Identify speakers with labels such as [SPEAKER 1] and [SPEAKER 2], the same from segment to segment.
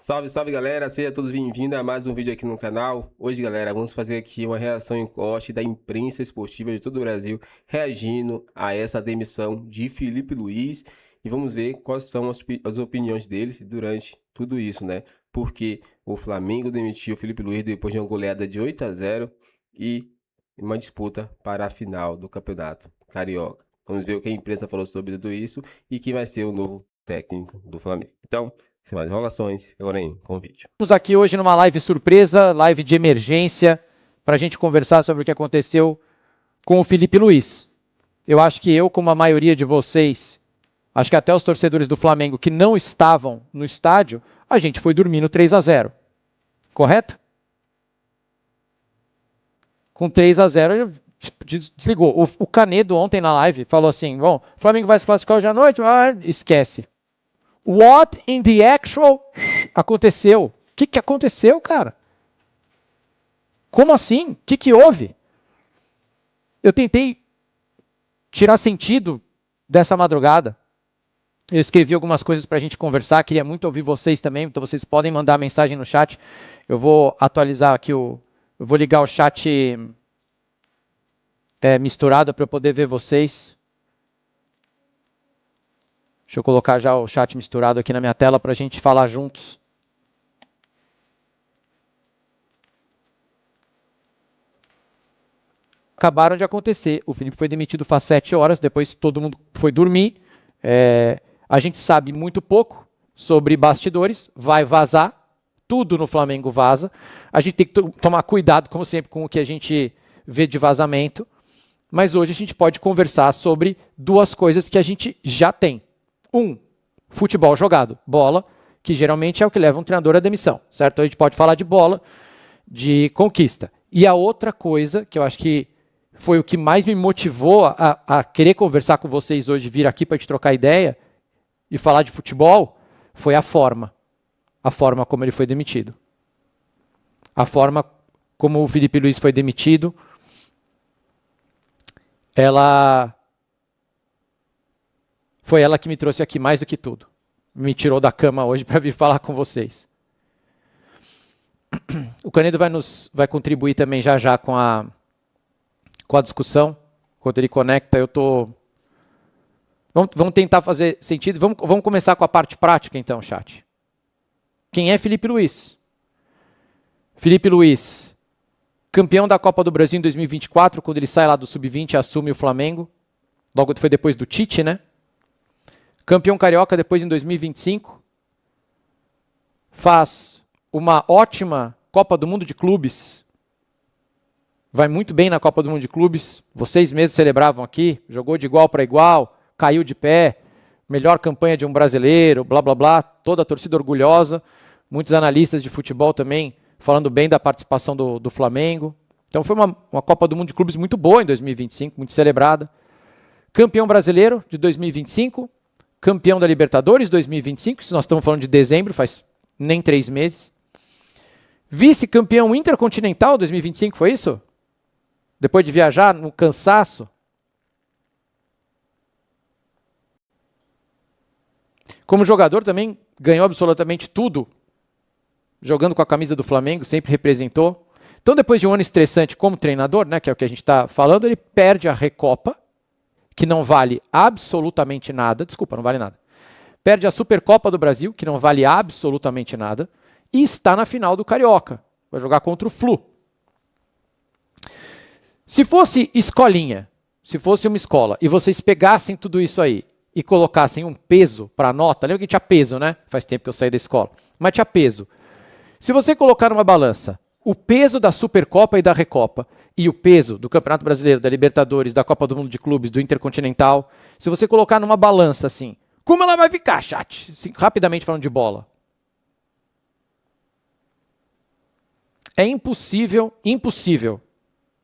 [SPEAKER 1] Salve, salve galera, sejam todos bem-vindos a mais um vídeo aqui no canal. Hoje galera, vamos fazer aqui uma reação em corte da imprensa esportiva de todo o Brasil reagindo a essa demissão de Filipe Luís e vamos ver quais são as opiniões deles durante tudo isso, né? Porque o Flamengo demitiu o Filipe Luís depois de uma goleada de 8-0 e uma disputa para a final do Campeonato Carioca. Vamos ver o que a imprensa falou sobre tudo isso e quem vai ser o novo técnico do Flamengo. Então, sem mais enrolações, agora com o vídeo.
[SPEAKER 2] Estamos aqui hoje numa live surpresa, live de emergência, para a gente conversar sobre o que aconteceu com o Filipe Luís. Eu acho que eu, como a maioria de vocês, acho que até os torcedores do Flamengo que não estavam no estádio, a gente foi dormir no 3-0. Correto? Com 3-0, desligou. O Canedo ontem na live falou assim, bom, o Flamengo vai se classificar hoje à noite? Esquece. What in the actual aconteceu? O que aconteceu, cara? Como assim? O que houve? Eu tentei tirar sentido dessa madrugada. Eu escrevi algumas coisas para a gente conversar. Queria muito ouvir vocês também, então vocês podem mandar mensagem no chat. Eu vou atualizar aqui eu vou ligar o chat misturado para eu poder ver vocês. Deixa eu colocar já o chat misturado aqui na minha tela para a gente falar juntos. Acabaram de acontecer. O Filipe foi demitido faz 7 horas, depois todo mundo foi dormir. A gente sabe muito pouco sobre bastidores, vai vazar, tudo no Flamengo vaza. A gente tem que tomar cuidado, como sempre, com o que a gente vê de vazamento. Mas hoje a gente pode conversar sobre duas coisas que a gente já tem. Futebol jogado, bola, que geralmente é o que leva um treinador à demissão, certo? A gente pode falar de bola, de conquista. E a outra coisa, que eu acho que foi o que mais me motivou a querer conversar com vocês hoje, vir aqui para a gente trocar ideia e falar de futebol, foi a forma como ele foi demitido. A forma como o Filipe Luís foi demitido, foi ela que me trouxe aqui mais do que tudo. Me tirou da cama hoje para vir falar com vocês. O Canedo vai contribuir também já com a discussão. Quando ele conecta, Vamos tentar fazer sentido. Vamos começar com a parte prática, então, chat. Quem é Filipe Luís? Filipe Luís, campeão da Copa do Brasil em 2024, quando ele sai lá do Sub-20 e assume o Flamengo. Logo foi depois do Tite, né? Campeão carioca depois em 2025. Faz uma ótima Copa do Mundo de Clubes. Vai muito bem na Copa do Mundo de Clubes. Vocês mesmos celebravam aqui. Jogou de igual para igual. Caiu de pé. Melhor campanha de um brasileiro. Blá, blá, blá. Toda a torcida orgulhosa. Muitos analistas de futebol também falando bem da participação do Flamengo. Então foi uma Copa do Mundo de Clubes muito boa em 2025. Muito celebrada. Campeão brasileiro de 2025. Campeão da Libertadores 2025, se nós estamos falando de dezembro, faz nem 3 meses. Vice-campeão intercontinental 2025, foi isso? Depois de viajar no cansaço. Como jogador também ganhou absolutamente tudo, jogando com a camisa do Flamengo, sempre representou. Então depois de um ano estressante como treinador, né, que é o que a gente está falando, ele perde a Recopa, que não vale absolutamente nada, desculpa, não vale nada. Perde a Supercopa do Brasil, que não vale absolutamente nada, e está na final do Carioca. Vai jogar contra o Flu. Se fosse escolinha, se fosse uma escola, e vocês pegassem tudo isso aí e colocassem um peso para a nota, lembra que tinha peso, né? Faz tempo que eu saí da escola. Mas tinha peso. Se você colocar numa balança o peso da Supercopa e da Recopa e o peso do Campeonato Brasileiro, da Libertadores, da Copa do Mundo de Clubes, do Intercontinental, se você colocar numa balança assim, como ela vai ficar, chat? Assim, rapidamente falando de bola. É impossível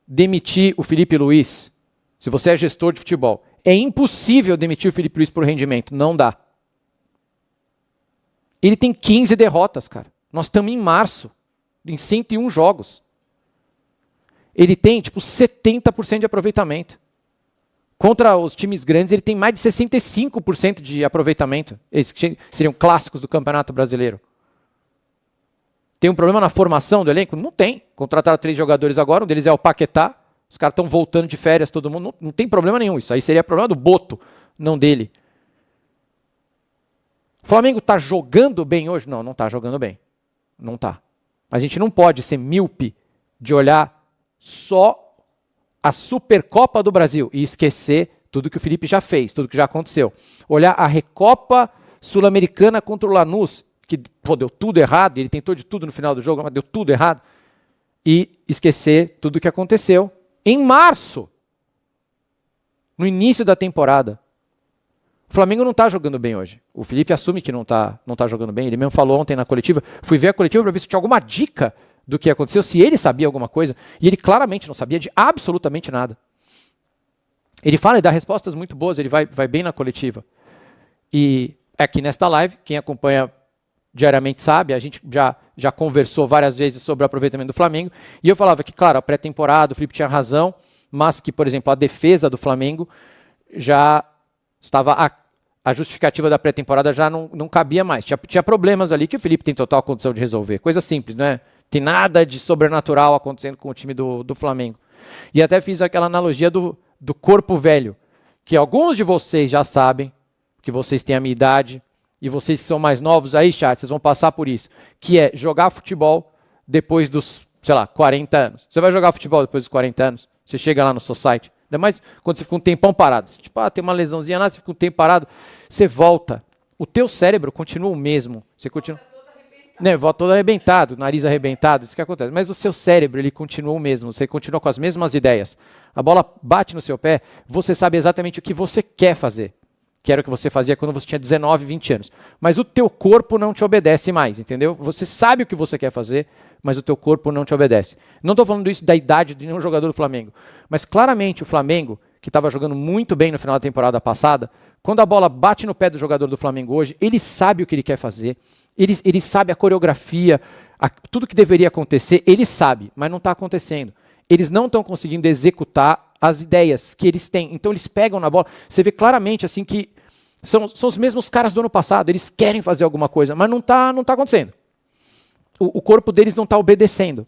[SPEAKER 2] demitir o Filipe Luís, se você é gestor de futebol. É impossível demitir o Filipe Luís por rendimento, não dá. Ele tem 15 derrotas, cara. Nós estamos em março. Em 101 jogos. Ele tem, 70% de aproveitamento. Contra os times grandes, ele tem mais de 65% de aproveitamento. Eles seriam clássicos do Campeonato Brasileiro. Tem um problema na formação do elenco? Não tem. Contrataram 3 jogadores agora, um deles é o Paquetá. Os caras estão voltando de férias, todo mundo. Não tem problema nenhum. Isso aí seria problema do Boto, não dele. O Flamengo está jogando bem hoje? Não, não está jogando bem. Não está. A gente não pode ser míope de olhar só a Supercopa do Brasil e esquecer tudo que o Felipe já fez, tudo que já aconteceu. Olhar a Recopa Sul-Americana contra o Lanús, que deu tudo errado, ele tentou de tudo no final do jogo, mas deu tudo errado, e esquecer tudo que aconteceu em março, no início da temporada. O Flamengo não está jogando bem hoje. O Felipe assume que não está jogando bem. Ele mesmo falou ontem na coletiva. Fui ver a coletiva para ver se tinha alguma dica do que aconteceu, se ele sabia alguma coisa. E ele claramente não sabia de absolutamente nada. Ele fala e dá respostas muito boas. Ele vai bem na coletiva. E aqui nesta live, quem acompanha diariamente sabe, a gente já conversou várias vezes sobre o aproveitamento do Flamengo. E eu falava que, claro, a pré-temporada, o Felipe tinha razão, mas que, por exemplo, a defesa do Flamengo já estava... A justificativa da pré-temporada já não cabia mais. Tinha problemas ali que o Felipe tem total condição de resolver. Coisa simples, né? Tem nada de sobrenatural acontecendo com o time do Flamengo. E até fiz aquela analogia do corpo velho, que alguns de vocês já sabem, que vocês têm a minha idade, e vocês que são mais novos aí, chat, vocês vão passar por isso, que é jogar futebol depois dos, 40 anos. Você vai jogar futebol depois dos 40 anos? Você chega lá no society. Ainda mais quando você fica um tempão parado. Tipo, tem uma lesãozinha lá, você fica um tempo parado, você volta. O teu cérebro continua o mesmo. Você continua... Volta todo arrebentado, nariz arrebentado, isso que acontece. Mas o seu cérebro, ele continua o mesmo. Você continua com as mesmas ideias. A bola bate no seu pé, você sabe exatamente o que você quer fazer. Que era o que você fazia quando você tinha 19, 20 anos. Mas o teu corpo não te obedece mais, entendeu? Você sabe o que você quer fazer, mas o teu corpo não te obedece. Não estou falando isso da idade de nenhum jogador do Flamengo, mas claramente o Flamengo, que estava jogando muito bem no final da temporada passada, quando a bola bate no pé do jogador do Flamengo hoje, ele sabe o que ele quer fazer, ele sabe a coreografia, tudo que deveria acontecer, ele sabe, mas não está acontecendo. Eles não estão conseguindo executar as ideias que eles têm. Então eles pegam na bola, você vê claramente assim que são os mesmos caras do ano passado, eles querem fazer alguma coisa, mas não tá acontecendo. O corpo deles não está obedecendo.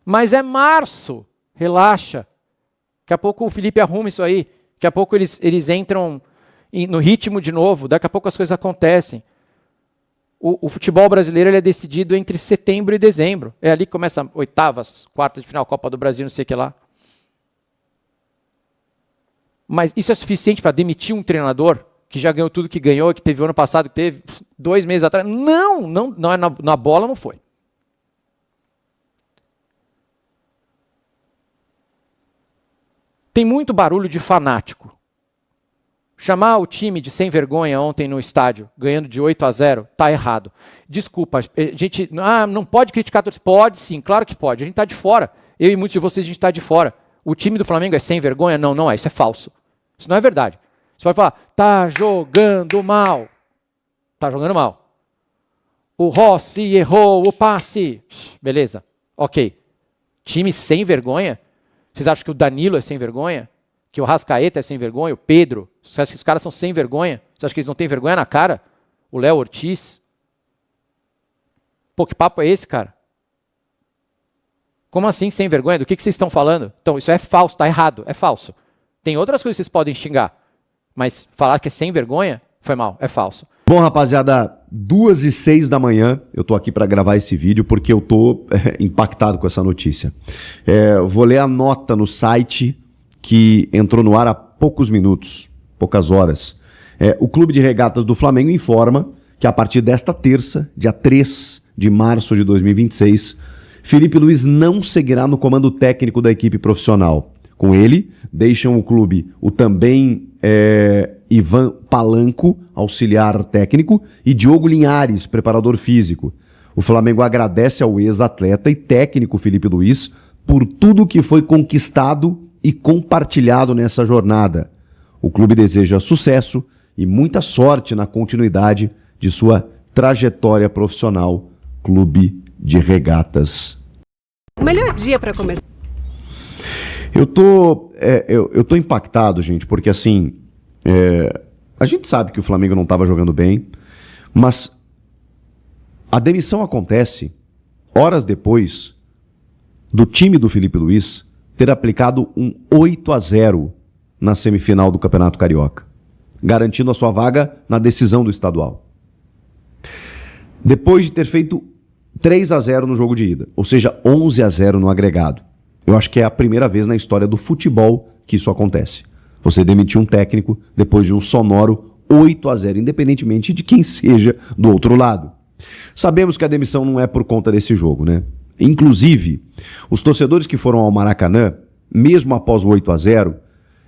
[SPEAKER 2] Mas é março, relaxa. Daqui a pouco o Felipe arruma isso aí, daqui a pouco eles entram no ritmo de novo, daqui a pouco as coisas acontecem. O futebol brasileiro ele é decidido entre setembro e dezembro. É ali que começa oitavas, quartas de final, Copa do Brasil, não sei o que lá. Mas isso é suficiente para demitir um treinador que já ganhou tudo que ganhou, que teve o ano passado, que teve 2 meses atrás? Não, na bola não foi. Tem muito barulho de fanático. Chamar o time de sem vergonha ontem no estádio, ganhando de 8-0, tá errado. Desculpa, a gente não pode criticar a torcida. Pode sim, claro que pode. A gente tá de fora. Eu e muitos de vocês, a gente tá de fora. O time do Flamengo é sem vergonha? Não, não é. Isso é falso. Isso não é verdade. Você pode falar, tá jogando mal. Tá jogando mal. O Rossi errou o passe. Beleza. Ok. Time sem vergonha? Vocês acham que o Danilo é sem vergonha? Que o Rascaeta é sem vergonha? O Pedro? Você acha que os caras são sem vergonha? Você acha que eles não têm vergonha na cara? O Léo Ortiz? Pô, que papo é esse, cara? Como assim sem vergonha? Do que vocês estão falando? Então, isso é falso, tá errado, é falso. Tem outras coisas que vocês podem xingar, mas falar que é sem vergonha, foi mal, é falso.
[SPEAKER 3] Bom, rapaziada, 2h06 da manhã, eu tô aqui para gravar esse vídeo porque eu tô impactado com essa notícia. Vou ler a nota no site que entrou no ar há poucos minutos, poucas horas. O Clube de Regatas do Flamengo informa que a partir desta terça, dia 3 de março de 2026, Felipe Luiz não seguirá no comando técnico da equipe profissional. Com ele, deixam o clube o também Ivan Palanco, auxiliar técnico, e Diogo Linhares, preparador físico. O Flamengo agradece ao ex-atleta e técnico Felipe Luiz por tudo que foi conquistado e compartilhado nessa jornada. O clube deseja sucesso e muita sorte na continuidade de sua trajetória profissional. Clube de Regatas.
[SPEAKER 4] O melhor dia para começar.
[SPEAKER 3] Eu tô impactado, gente, porque assim, a gente sabe que o Flamengo não estava jogando bem, mas A demissão acontece horas depois do time do Felipe Luiz ter aplicado um 8-0 na semifinal do Campeonato Carioca, garantindo a sua vaga na decisão do estadual. Depois de ter feito 3-0 no jogo de ida, ou seja, 11-0 no agregado. Eu acho que é a primeira vez na história do futebol que isso acontece. Você demitir um técnico depois de um sonoro 8-0, independentemente de quem seja do outro lado. Sabemos que a demissão não é por conta desse jogo, né? Inclusive, os torcedores que foram ao Maracanã, mesmo após o 8-0,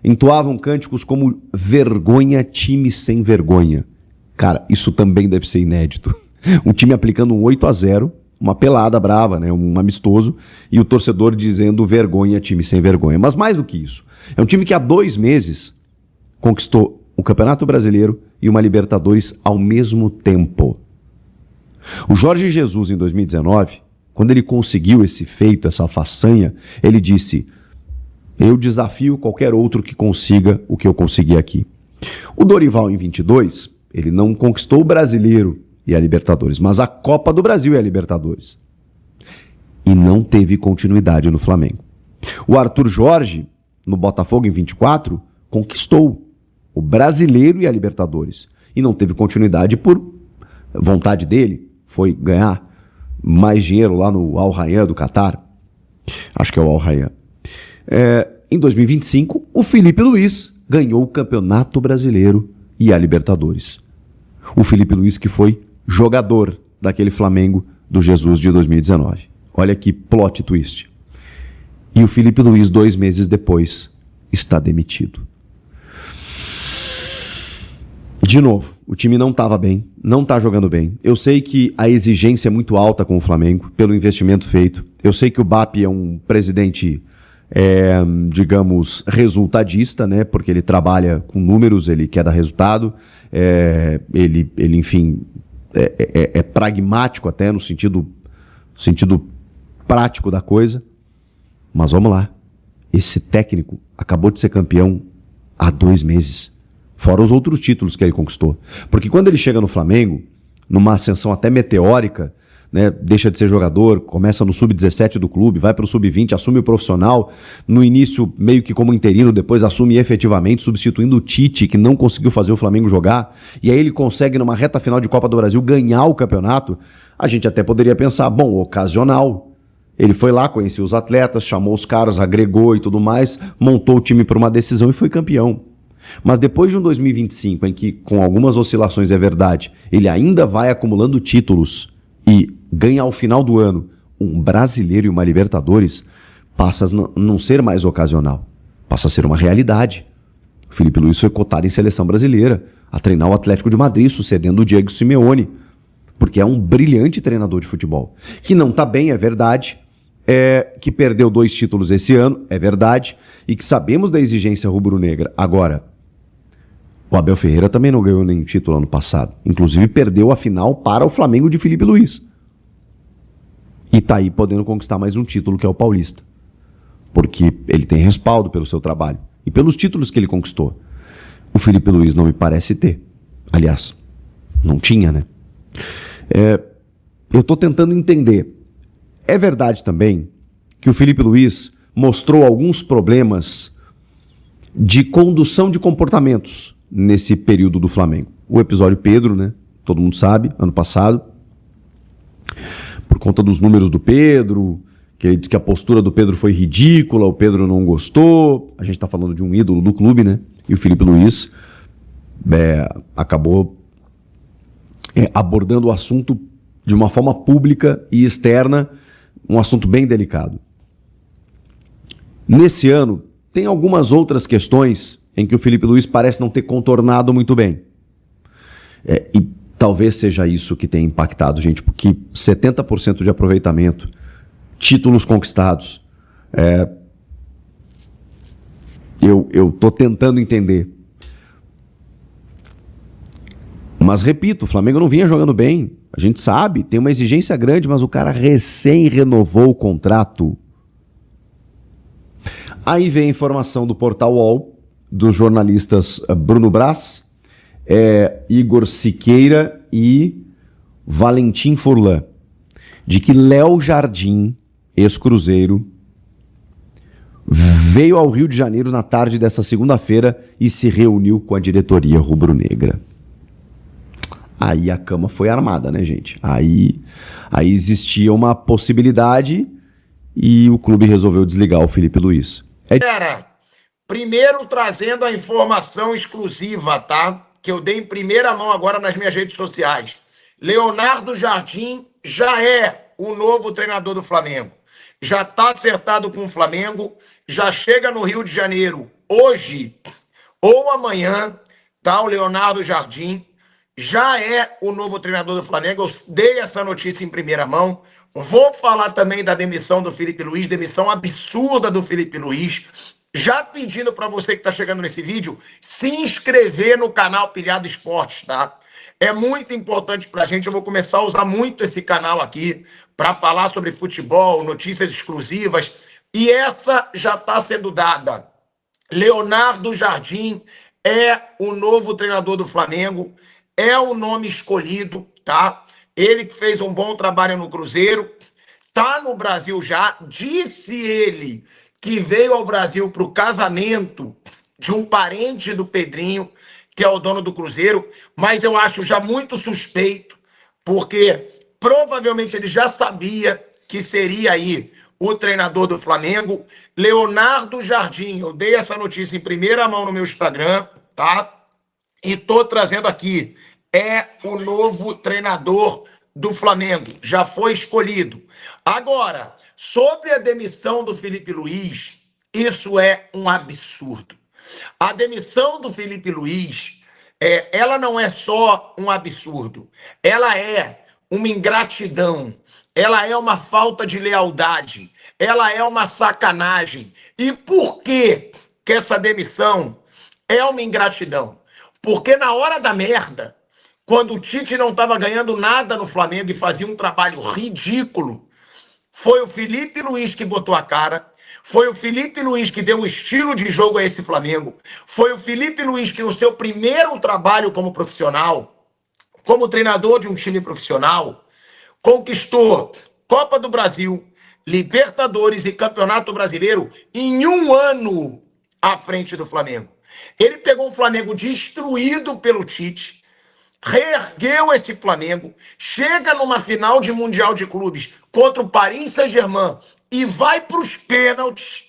[SPEAKER 3] entoavam cânticos como vergonha, time sem vergonha. Cara, isso também deve ser inédito. Um time aplicando um 8-0, uma pelada brava, né? Um amistoso, e o torcedor dizendo vergonha, time sem vergonha. Mas mais do que isso, é um time que há 2 meses conquistou o Campeonato Brasileiro e uma Libertadores ao mesmo tempo. O Jorge Jesus, em 2019, quando ele conseguiu esse feito, essa façanha, ele disse: eu desafio qualquer outro que consiga o que eu consegui aqui. O Dorival, em 22, ele não conquistou o Brasileiro e a Libertadores, mas a Copa do Brasil e a Libertadores. E não teve continuidade no Flamengo. O Arthur Jorge, no Botafogo, em 24, conquistou o Brasileiro e a Libertadores. E não teve continuidade por vontade dele, foi ganhar mais dinheiro lá no Al Rayyan do Catar. Acho que é o Al Rayyan. Em 2025, o Felipe Luiz ganhou o Campeonato Brasileiro e a Libertadores. O Felipe Luiz que foi jogador daquele Flamengo do Jesus de 2019. Olha que plot twist. E o Felipe Luiz, 2 meses depois, está demitido. De novo, o time não estava bem, não está jogando bem. Eu sei que a exigência é muito alta com o Flamengo, pelo investimento feito. Eu sei que o BAP é um presidente, digamos, resultadista, né? Porque ele trabalha com números, ele quer dar resultado. Ele enfim, é pragmático até no sentido prático da coisa. Mas vamos lá. Esse técnico acabou de ser campeão há 2 meses. Fora os outros títulos que ele conquistou. Porque quando ele chega no Flamengo, numa ascensão até meteórica, né, deixa de ser jogador, começa no sub-17 do clube, vai para o sub-20, assume o profissional, no início meio que como interino, depois assume efetivamente, substituindo o Tite, que não conseguiu fazer o Flamengo jogar, e aí ele consegue numa reta final de Copa do Brasil ganhar o campeonato. A gente até poderia pensar, bom, ocasional. Ele foi lá, conheceu os atletas, chamou os caras, agregou e tudo mais, montou o time para uma decisão e foi campeão. Mas depois de um 2025, em que, com algumas oscilações é verdade, ele ainda vai acumulando títulos e ganha ao final do ano um Brasileiro e uma Libertadores, passa a não ser mais ocasional, passa a ser uma realidade. O Felipe Luiz foi cotado em seleção brasileira, a treinar o Atlético de Madrid, sucedendo o Diego Simeone, porque é um brilhante treinador de futebol. Que não está bem, é verdade, que perdeu 2 títulos esse ano, é verdade, e que sabemos da exigência rubro-negra. Agora, o Abel Ferreira também não ganhou nenhum título ano passado. Inclusive perdeu a final para o Flamengo de Felipe Luiz. E está aí podendo conquistar mais um título, que é o Paulista. Porque ele tem respaldo pelo seu trabalho e pelos títulos que ele conquistou. O Felipe Luiz não me parece ter. Aliás, não tinha, né? Eu estou tentando entender. É verdade também que o Felipe Luiz mostrou alguns problemas de condução de comportamentos nesse período do Flamengo. O episódio Pedro, né? Todo mundo sabe, ano passado. Por conta dos números do Pedro, que ele disse que a postura do Pedro foi ridícula, o Pedro não gostou. A gente está falando de um ídolo do clube, né? E o Felipe Luiz acabou abordando o assunto de uma forma pública e externa, um assunto bem delicado. Nesse ano, tem algumas outras questões em que o Felipe Luiz parece não ter contornado muito bem. E talvez seja isso que tenha impactado, gente, porque 70% de aproveitamento, títulos conquistados, eu estou tentando entender. Mas, repito, o Flamengo não vinha jogando bem. A gente sabe, tem uma exigência grande, mas o cara recém renovou o contrato. Aí vem a informação do Portal UOL, dos jornalistas Bruno Brás, Igor Siqueira e Valentim Furlan, de que Léo Jardim, ex-Cruzeiro, veio ao Rio de Janeiro na tarde dessa segunda-feira e se reuniu com a diretoria rubro-negra. Aí a cama foi armada, né, gente? Aí existia uma possibilidade e o clube resolveu desligar o Felipe Luiz.
[SPEAKER 5] Primeiro trazendo a informação exclusiva, tá? Que eu dei em primeira mão agora nas minhas redes sociais. Leonardo Jardim já é o novo treinador do Flamengo. Já está acertado com o Flamengo, já chega no Rio de Janeiro hoje ou amanhã, tá? O Leonardo Jardim já é o novo treinador do Flamengo. Eu dei essa notícia em primeira mão. Vou falar também da demissão do Felipe Luiz, demissão absurda do Felipe Luiz. Já pedindo para você que está chegando nesse vídeo, se inscrever no canal Pilhado Esportes, tá? É muito importante para a gente. Eu vou começar a usar muito esse canal aqui para falar sobre futebol, notícias exclusivas. E essa já está sendo dada. Leonardo Jardim é o novo treinador do Flamengo. É o nome escolhido, tá? Ele que fez um bom trabalho no Cruzeiro. Tá no Brasil já. Disse ele que veio ao Brasil para o casamento de um parente do Pedrinho, que é o dono do Cruzeiro, mas eu acho já muito suspeito, porque provavelmente ele já sabia que seria aí o treinador do Flamengo. Leonardo Jardim, eu dei essa notícia em primeira mão no meu Instagram, tá? E tô trazendo aqui, é o novo treinador do Flamengo, já foi escolhido. Agora, sobre a demissão do Felipe Luiz, isso é um absurdo. A demissão do Felipe Luiz, ela não é só um absurdo, ela é uma ingratidão, ela é uma falta de lealdade, ela é uma sacanagem. E por que essa demissão é uma ingratidão? Porque na hora da merda, quando o Tite não estava ganhando nada no Flamengo e fazia um trabalho ridículo, foi o Felipe Luiz que botou a cara, foi o Felipe Luiz que deu um estilo de jogo a esse Flamengo, foi o Felipe Luiz que no seu primeiro trabalho como profissional, como treinador de um time profissional, conquistou Copa do Brasil, Libertadores e Campeonato Brasileiro em um ano à frente do Flamengo. Ele pegou um Flamengo destruído pelo Tite, reergueu esse Flamengo, chega numa final de Mundial de Clubes contra o Paris Saint-Germain e vai para os pênaltis.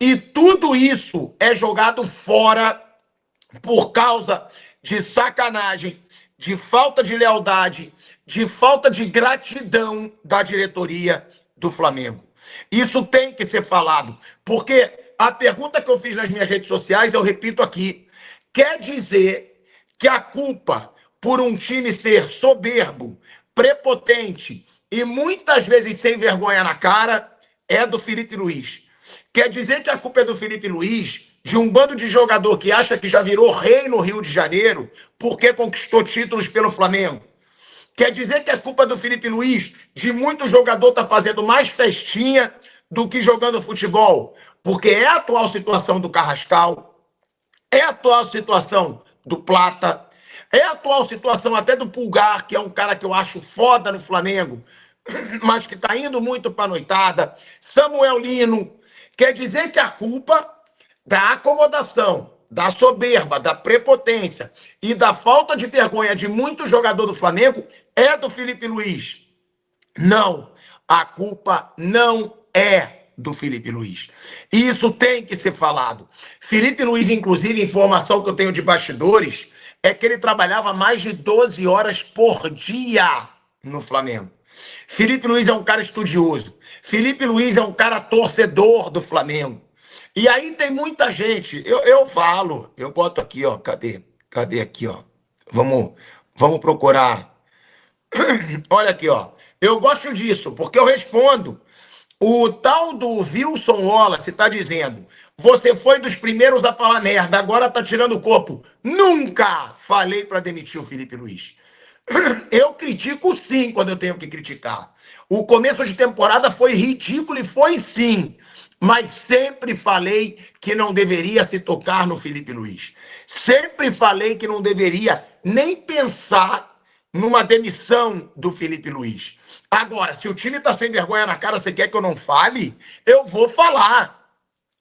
[SPEAKER 5] E tudo isso é jogado fora por causa de sacanagem, de falta de lealdade, de falta de gratidão da diretoria do Flamengo. Isso tem que ser falado, porque a pergunta que eu fiz nas minhas redes sociais, eu repito aqui, quer dizer que a culpa por um time ser soberbo, prepotente e muitas vezes sem vergonha na cara é do Felipe Luiz. Quer dizer que a culpa é do Felipe Luiz, de um bando de jogador que acha que já virou rei no Rio de Janeiro porque conquistou títulos pelo Flamengo. Quer dizer que a culpa é do Felipe Luiz, de muito jogador estar fazendo mais festinha do que jogando futebol, porque é a atual situação do Carrascal, é a atual situação do Plata, é a atual situação até do Pulgar, que é um cara que eu acho foda no Flamengo, mas que está indo muito para a noitada, Samuel Lino. Quer dizer que a culpa da acomodação, da soberba, da prepotência e da falta de vergonha de muito jogador do Flamengo é do Felipe Luiz. Não, a culpa não é do Felipe Luiz. E isso tem que ser falado. Felipe Luiz, inclusive, informação que eu tenho de bastidores, é que ele trabalhava mais de 12 horas por dia no Flamengo. Felipe Luiz é um cara estudioso. Felipe Luiz é um cara torcedor do Flamengo. E aí tem muita gente, eu falo, eu boto aqui, ó, cadê aqui, ó? Vamos procurar. Olha aqui, ó. Eu gosto disso, porque eu respondo. O tal do Wilson Wallace está dizendo, você foi dos primeiros a falar merda, agora tá tirando o corpo. Nunca falei para demitir o Felipe Luiz. Eu critico sim quando eu tenho que criticar. O começo de temporada foi ridículo e foi sim. Mas sempre falei que não deveria se tocar no Felipe Luiz. Sempre falei que não deveria nem pensar numa demissão do Felipe Luiz. Agora, se o time tá sem vergonha na cara, você quer que eu não fale? Eu vou falar.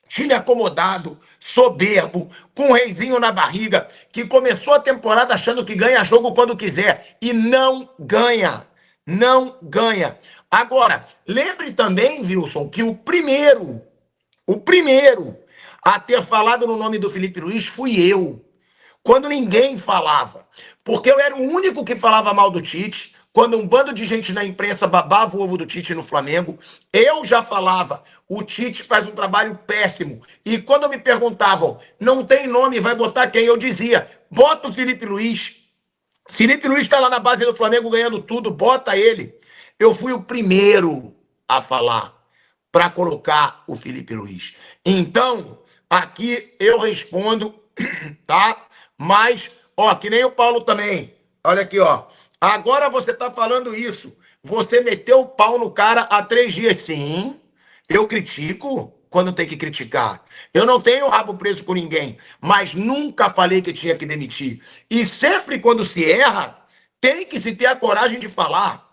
[SPEAKER 5] Time acomodado, soberbo, com um reizinho na barriga, que começou a temporada achando que ganha jogo quando quiser. E não ganha. Não ganha. Agora, lembre também, Wilson, que o primeiro a ter falado no nome do Felipe Luiz fui eu. Quando ninguém falava. Porque eu era o único que falava mal do Tite. Quando um bando de gente na imprensa babava o ovo do Tite no Flamengo, eu já falava, o Tite faz um trabalho péssimo. E quando me perguntavam, não tem nome, vai botar quem? Eu dizia, bota o Felipe Luiz. Felipe Luiz está lá na base do Flamengo ganhando tudo, bota ele. Eu fui o primeiro a falar para colocar o Felipe Luiz. Então, aqui eu respondo, tá? Mas, ó, que nem o Paulo também. Olha aqui, ó. Agora você tá falando isso. Você meteu o pau no cara há 3 dias. Sim, eu critico quando tem que criticar. Eu não tenho rabo preso com ninguém, mas nunca falei que tinha que demitir. E sempre quando se erra, tem que se ter a coragem de falar.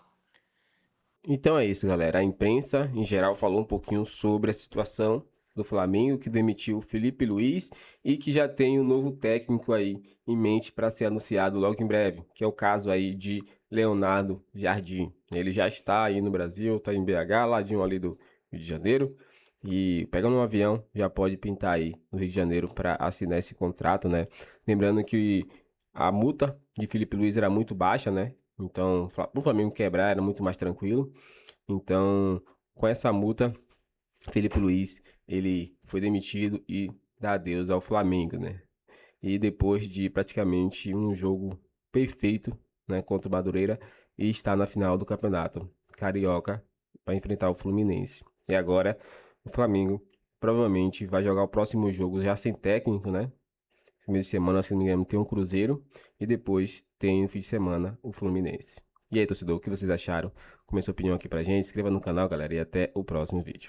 [SPEAKER 1] Então é isso, galera. A imprensa, em geral, falou um pouquinho sobre a situação do Flamengo, que demitiu o Felipe Luiz e que já tem um novo técnico aí em mente para ser anunciado logo em breve, que é o caso aí de Leonardo Jardim. Ele já está aí no Brasil, está em BH, ladinho ali do Rio de Janeiro, e pegando um avião já pode pintar aí no Rio de Janeiro para assinar esse contrato, né? Lembrando que a multa de Felipe Luiz era muito baixa, né? Então, para o Flamengo quebrar era muito mais tranquilo. Então, com essa multa, Felipe Luiz, ele foi demitido e dá adeus ao Flamengo, né? E depois de praticamente um jogo perfeito, né, contra o Madureira, e está na final do Campeonato Carioca para enfrentar o Fluminense. E agora o Flamengo provavelmente vai jogar o próximo jogo já sem técnico, né? Primeiro de semana, se não me engano, tem um Cruzeiro e depois tem no fim de semana o Fluminense. E aí, torcedor, o que vocês acharam? Comenta sua opinião aqui pra gente, inscreva no canal, galera, e até o próximo vídeo.